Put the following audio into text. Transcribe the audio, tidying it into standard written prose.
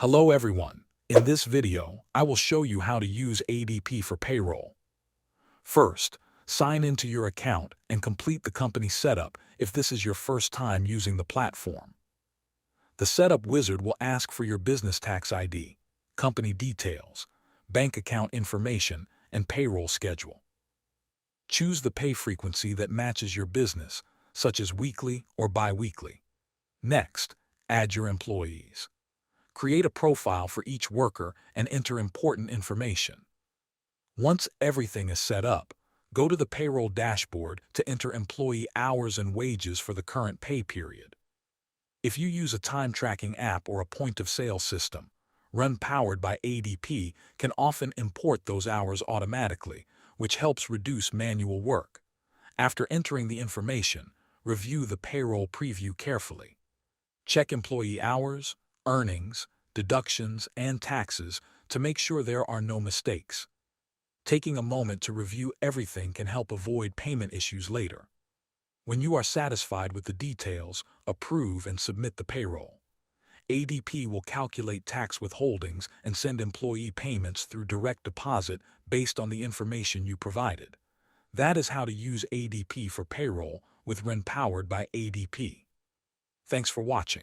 Hello everyone. In this video, I will show you how to use ADP for payroll. First, sign into your account and complete the company setup if this is your first time using the platform. The setup wizard will ask for your business tax ID, company details, bank account information, and payroll schedule. Choose the pay frequency that matches your business, such as weekly or bi-weekly. Next, add your employees. Create a profile for each worker and enter important information. Once everything is set up, go to the payroll dashboard to enter employee hours and wages for the current pay period. If you use a time tracking app or a point-of-sale system, Run powered by ADP can often import those hours automatically, which helps reduce manual work. After entering the information, review the payroll preview carefully. Check employee hours, earnings, deductions, and taxes to make sure there are no mistakes. Taking a moment to review everything can help avoid payment issues later. When you are satisfied with the details, approve and submit the payroll. ADP will calculate tax withholdings and send employee payments through direct deposit based on the information you provided. That is how to use ADP for payroll with Run powered by ADP. Thanks for watching.